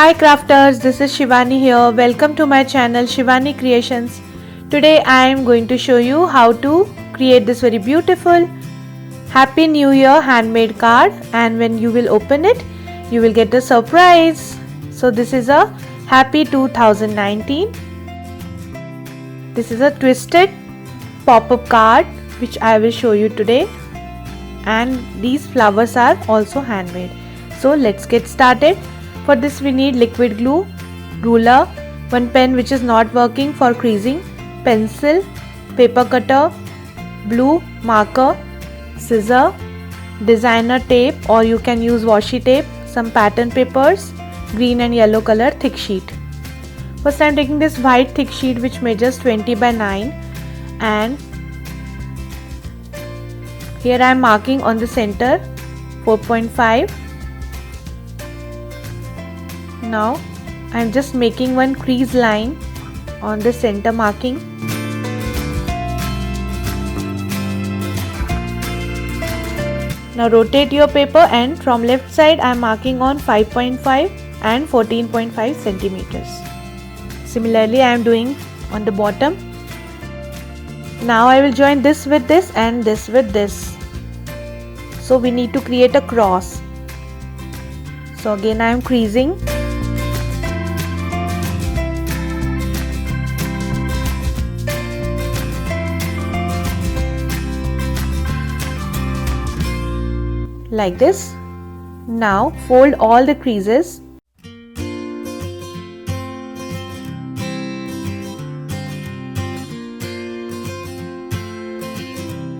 Hi crafters, this is Shivani here. Welcome to my channel Shivani Creations. Today I am going to show you how to create this very beautiful Happy New Year handmade card, and when you will open it, you will get a surprise. So this is a Happy 2019. This is a twisted pop-up card which I will show you today, and these flowers are also handmade. So let's get started. For this we need liquid glue, ruler, one pen which is not working for creasing, pencil, paper cutter, blue marker, scissor, designer tape or you can use washi tape, some pattern papers, green and yellow color thick sheet. First I am taking this white thick sheet which measures 20 by 9, and here I am marking on the center 4.5. Now I am just making one crease line on the center marking. Now rotate your paper, and from left side I am marking on 5.5 and 14.5 centimeters. Similarly I am doing on the bottom. Now I will join this with this and this with this. So we need to create a cross. So again I am creasing. Like this. Now fold all the creases.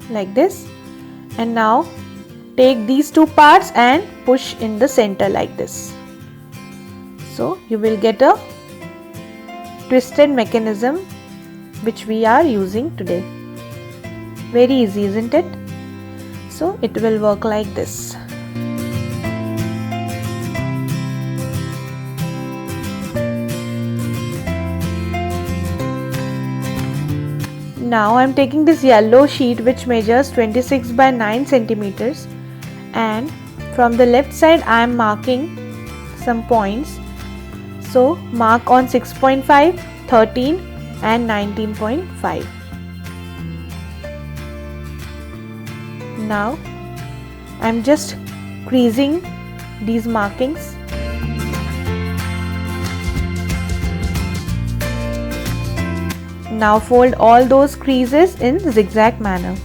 Like this. And now take these two parts and push in the center like this. So you will get a twisted mechanism which we are using today. Very easy, isn't it? So it will work like this. Now I am taking this yellow sheet which measures 26 by 9 centimeters, and from the left side I am marking some points. So mark on 6.5, 13 and 19.5. Now I am just creasing these markings. Now fold all those creases in zigzag manner.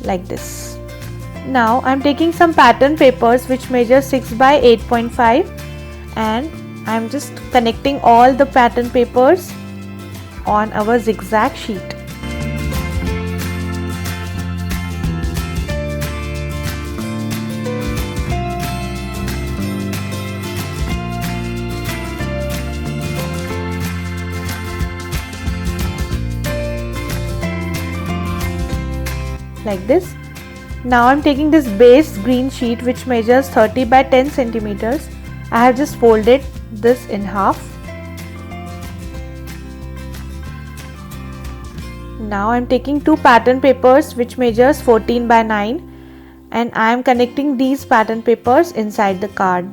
Like this. Now I am taking some pattern papers which measure 6 by 8.5, and I am just connecting all the pattern papers on our zigzag sheet. Like this. Now I am taking this base green sheet which measures 30 by 10 centimeters. I have just folded this in half. Now I am taking two pattern papers which measures 14 by 9, and I am connecting these pattern papers inside the card.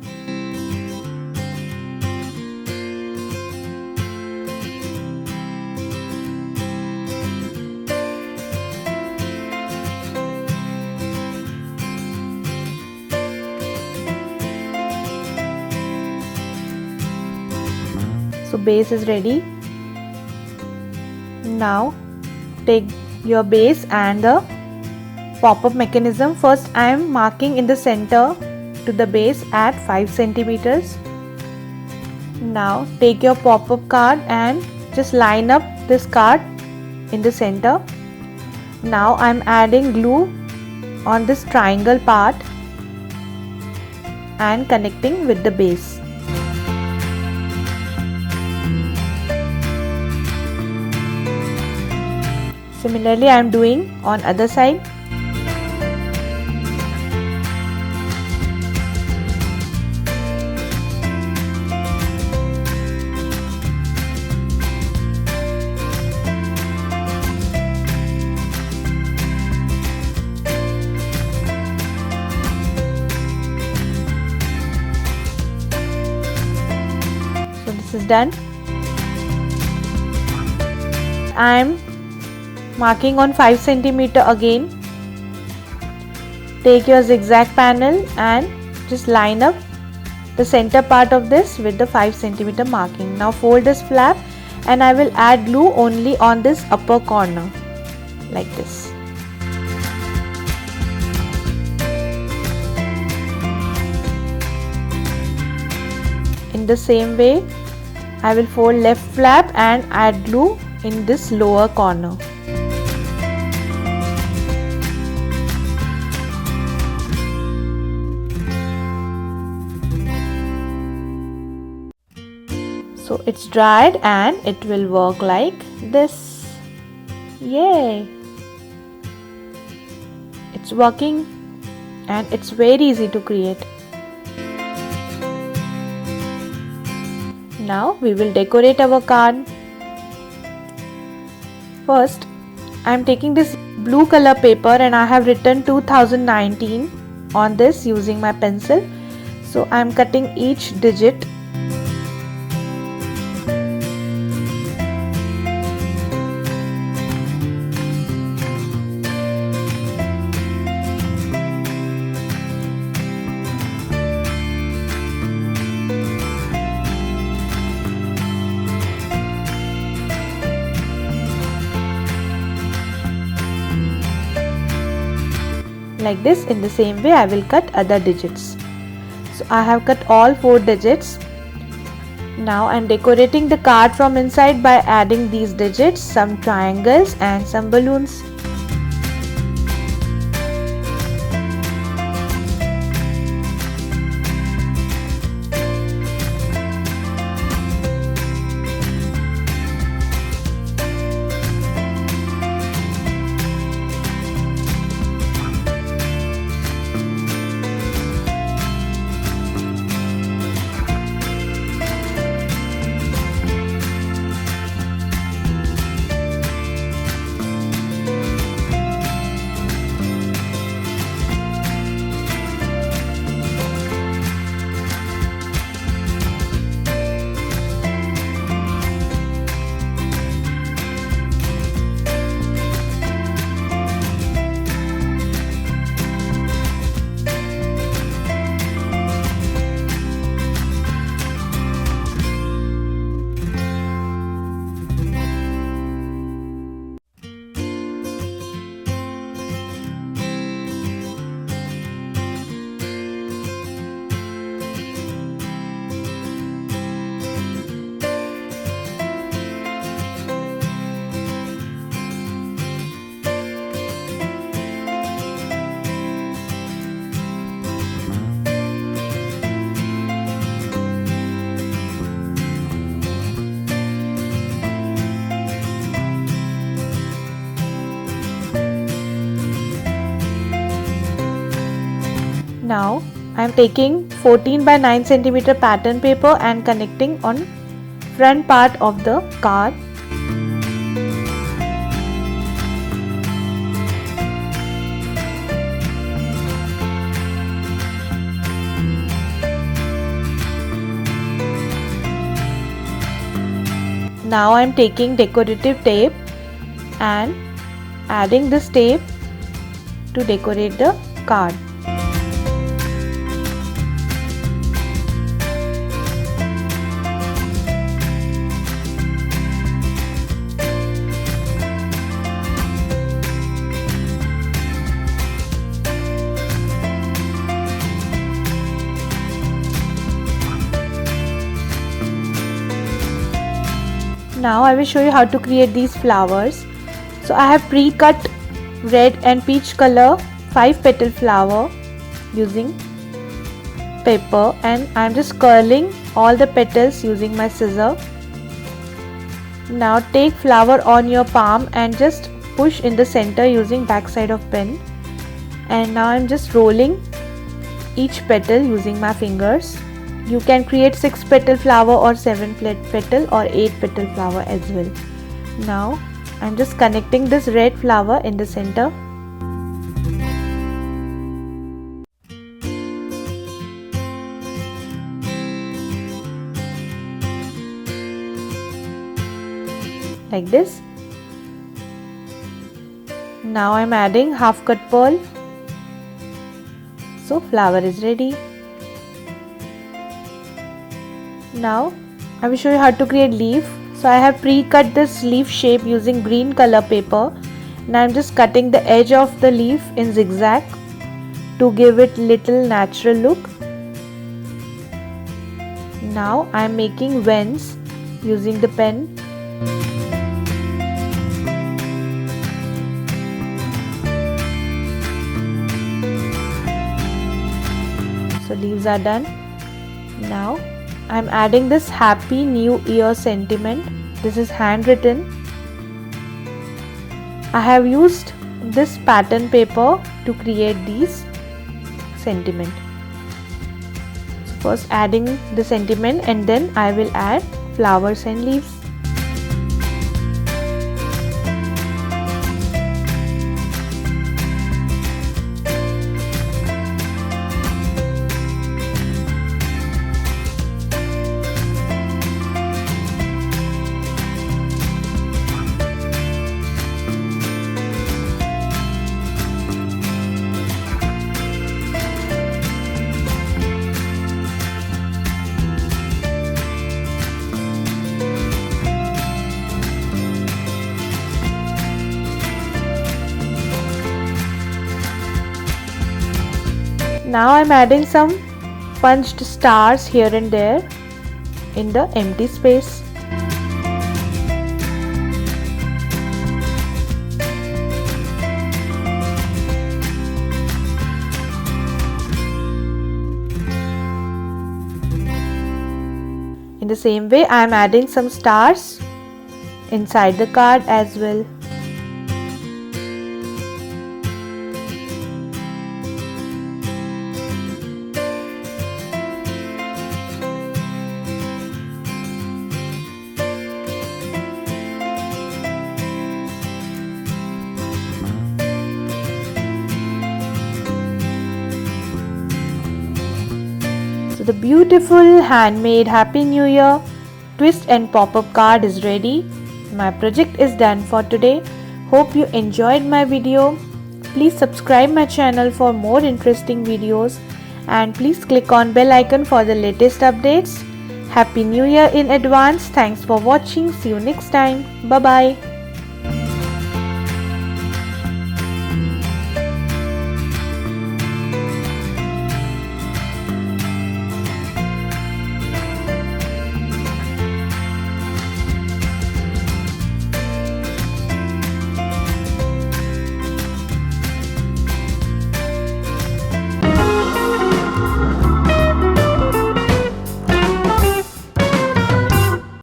So base is ready. Now take your base and the pop-up mechanism. First I am marking in the center to the base at 5 centimeters. Now take your pop-up card and just line up this card in the center. Now I am adding glue on this triangle part and connecting with the base. Similarly I am doing on other side. done. I am marking on 5 cm again. Take your zigzag panel and just line up the center part of this with the 5 cm marking. Now fold this flap and I will add glue only on this upper corner like this. In the same way, I will fold left flap and add glue in this lower corner. So it's dried and it will work like this. Yay! It's working and it's very easy to create. Now we will decorate our card. First, I am taking this blue color paper and I have written 2019 on this using my pencil. So I am cutting each digit. Like this. In the same way I will cut other digits. So I have cut all 4 digits. Now I am decorating the card from inside by adding these digits, some triangles and some balloons. Now I am taking 14 by 9 cm pattern paper and connecting on front part of the card. Now I am taking decorative tape and adding this tape to decorate the card. Now I will show you how to create these flowers. So I have pre-cut red and peach color 5 petal flower using paper, and I am just curling all the petals using my scissor. Now take flower on your palm and just push in the center using back side of pen, and now I am just rolling each petal using my fingers. You can create 6 petal flower or 7 petal or 8 petal flower as well. Now I am just connecting this red flower in the center. like this. Now I am adding half cut pearl. So flower is ready. Now I will show you how to create leaf. So I have pre-cut this leaf shape using green color paper. Now I am just cutting the edge of the leaf in zigzag to give it little natural look. Now I am making vents using the pen. So leaves are done. Now I am adding this Happy New Year sentiment. This is handwritten. I have used this pattern paper to create these sentiment. So first adding the sentiment and then I will add flowers and leaves. Now I am adding some punched stars here and there in the empty space. In the same way, I am adding some stars inside the card as well. So the beautiful handmade Happy New Year twist and pop-up card is ready. My project is done for today. Hope you enjoyed my video. Please subscribe my channel for more interesting videos and please click on bell icon for the latest updates. Happy New Year in advance. Thanks for watching. See you next time. Bye bye.